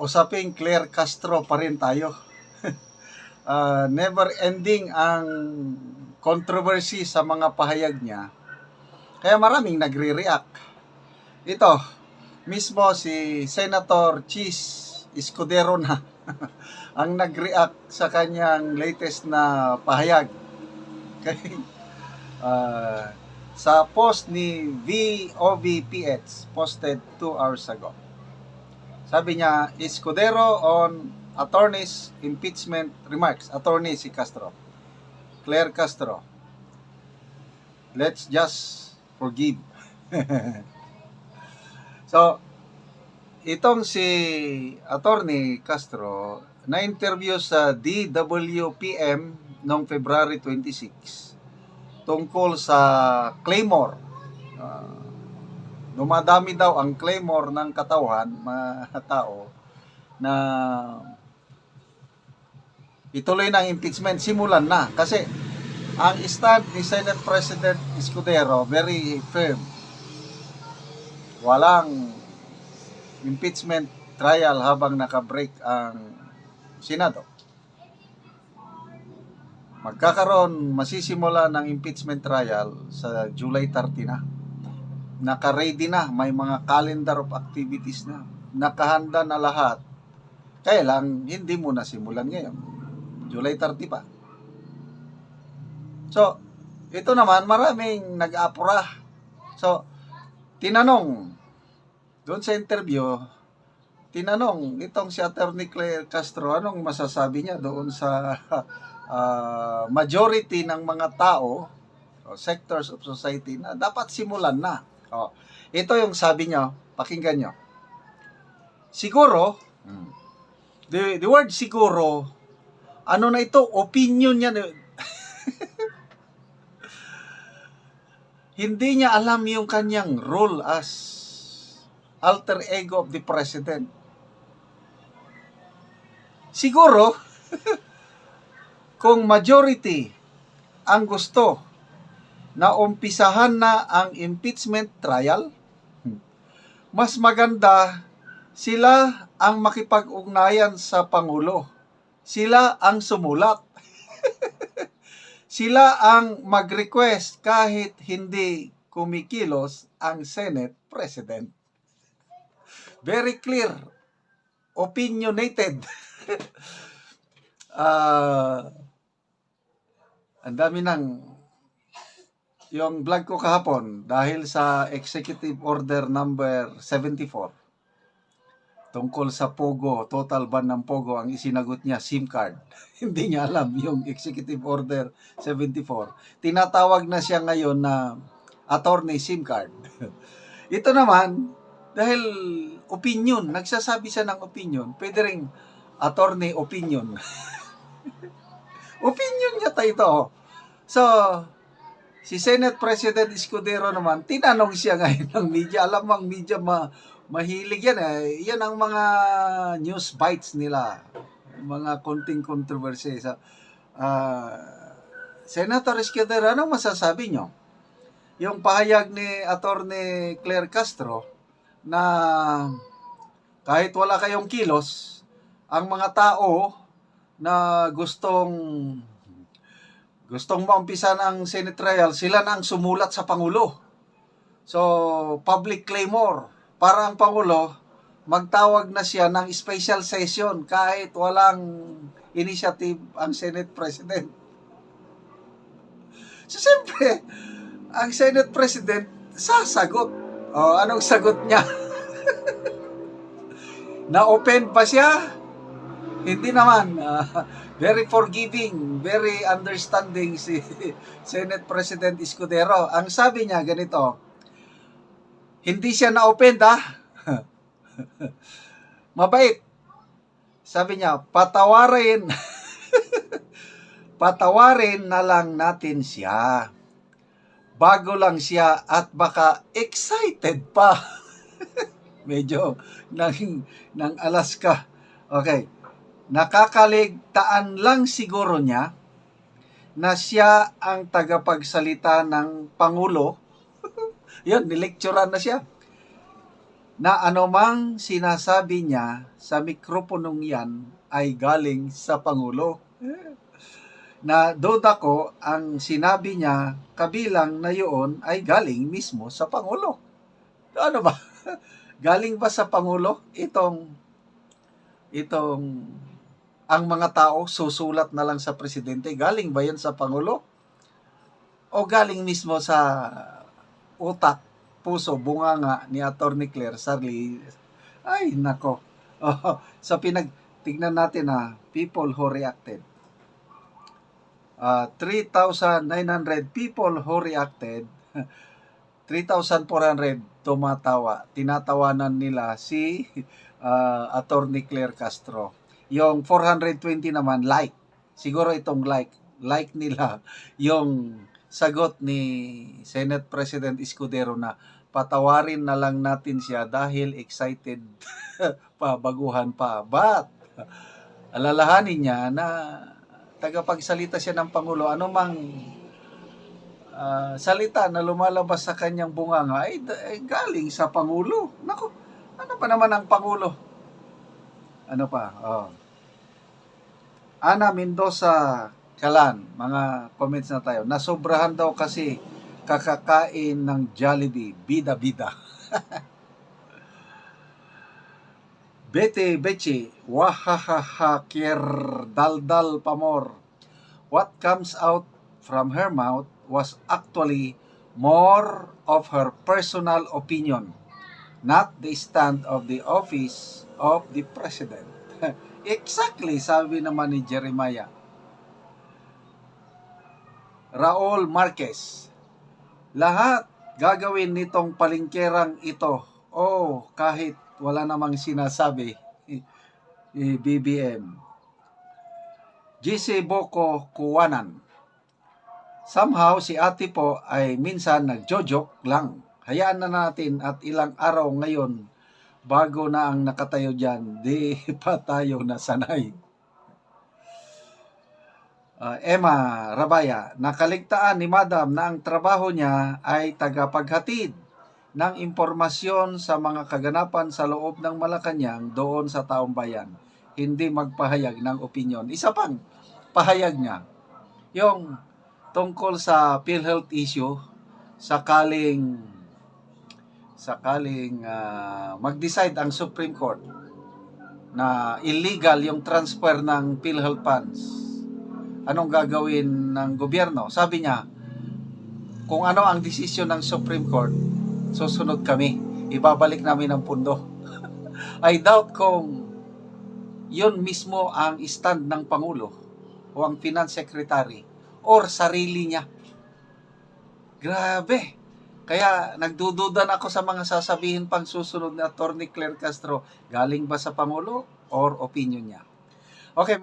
Usaping Claire Castro pa rin tayo. Never ending ang controversy sa mga pahayag niya. Kaya maraming nagre-react. Ito, mismo si Senator Chis Escudero na ang nag-react sa kanyang latest na pahayag. Okay? Sa post ni VOVPH posted 2 hours ago. Sabi niya, Escudero on attorney's impeachment remarks. Attorney si Castro. Claire Castro. Let's just forgive. So, itong si Attorney Castro na-interview sa DWPM noong February 26 tungkol sa Claymore. Dumadami daw ang Claymore ng katawan, mga tao, na ituloy ng impeachment, simulan na. Kasi ang stand ni Senate President Escudero, very firm. Walang impeachment trial habang nakabreak ang Senado. Magkakaroon, masisimula ng impeachment trial sa July 30 na. Naka-ready na, may mga calendar of activities na. Nakahanda na lahat. Kaya lang, hindi mo na simulan ngayon. July 30 pa. So, ito naman, maraming nag-apura. So, tinanong, doon sa interview, tinanong itong si Attorney Claire Castro, anong masasabi niya doon sa majority ng mga tao, sectors of society, na dapat simulan na. Ito yung sabi niya, pakinggan niyo. Siguro, the word siguro, ano na ito, opinion niya. Hindi niya alam yung kanyang role as alter ego of the president. Siguro, kung majority ang gusto na umpisahan na ang impeachment trial, mas maganda sila ang makipag-ugnayan sa Pangulo. Sila ang sumulat. Sila ang mag-request kahit hindi kumikilos ang Senate President. Very clear. Opinionated. Ang dami ng yung vlog ko kahapon dahil sa Executive Order number 74 tungkol sa Pogo, total ban ng Pogo, ang isinagot niya, SIM card. Hindi niya alam yung Executive Order 74. Tinatawag na siya ngayon na attorney SIM card. Ito naman, dahil opinion, nagsasabi siya ng opinion, pwede ring attorney opinion. Opinion niya ito. So, si Senate President Escudero naman, tinanong siya ngayon ng media. Alam mo, ang media mahilig yan eh. Yan ang mga news bites nila. Mga konting controversy. So, Senator Escudero, anong masasabi nyo? Yung pahayag ni Attorney Claire Castro na kahit wala kayong kilos, ang mga tao na gustong maumpisa ng Senate trial, sila na ang sumulat sa Pangulo. So, public claimor. Para ang Pangulo, magtawag na siya ng special session kahit walang initiative ang Senate President. So, siyempre, ang Senate President sasagot. Anong sagot niya? Na-open pa siya? Hindi naman. Very forgiving, very understanding si Senate President Escudero. Ang sabi niya ganito, hindi siya na-open mabait. Sabi niya, patawarin na lang natin siya. Bago lang siya at baka excited pa. Medyo ng Alaska. Okay. Nakakaligtaan lang siguro niya na siya ang tagapagsalita ng Pangulo. Yan, nilecturean na siya. na anumang sinasabi niya sa mikroponong yan ay galing sa Pangulo. Na duda ko ang sinabi niya kabilang na yun ay galing mismo sa Pangulo. Ano ba? Galing ba sa Pangulo itong ang mga tao susulat na lang sa presidente? Galing ba yan sa Pangulo? O galing mismo sa utak, puso, bunganga ni Atty. Claire Sarli? Ay, nako. Sa tignan natin people who reacted. 3,900 people who reacted, 3,400 tumatawa. Tinatawanan nila si Atty. Claire Castro. Yung 420 naman like. Siguro itong like nila yung sagot ni Senate President Escudero na patawarin na lang natin siya dahil excited pa, baguhan pa. But alalahanin niya na tagapagsalita siya ng Pangulo, anumang salita na lumalabas sa kanyang bunganga ay galing sa Pangulo. Naku, ano pa naman ang Pangulo? Ano pa? Ana Mendoza Kalan, mga comments na tayo. Nasobrahan daw kasi kakakain ng Jollibee, bida-bida. Bete Beche, wahahaha, kier daldal pamor. What comes out from her mouth was actually more of her personal opinion, not the stand of the office of the president. Exactly, sabi naman ni Jeremiah. Raul Marquez, lahat gagawin nitong palingkerang ito. Kahit wala namang sinasabi. BBM. GC Boko Kuwanan. Somehow si ate po ay minsan nagjojok lang. Hayaan na natin at ilang araw ngayon bago na ang nakatayo dyan. Di pa tayo nasanay. Emma Rabaya, nakaligtaan ni Madam na ang trabaho niya ay tagapaghatid ng impormasyon sa mga kaganapan sa loob ng Malacanang doon sa taong bayan. Hindi magpahayag ng opinyon. Isa pang pahayag niya, yung tungkol sa PhilHealth issue, sakaling mag-decide ang Supreme Court na illegal yung transfer ng PhilHealth funds. Anong gagawin ng gobyerno? Sabi niya, kung ano ang desisyon ng Supreme Court, susunod kami. Ibabalik namin ang pundo. I doubt kung yun mismo ang stand ng Pangulo o ang Finance Secretary or sarili niya. Grabe. Kaya nagdududan ako sa mga sasabihin pang susunod ni Atty. Claire Castro. Galing ba sa Pangulo or opinion niya? Okay.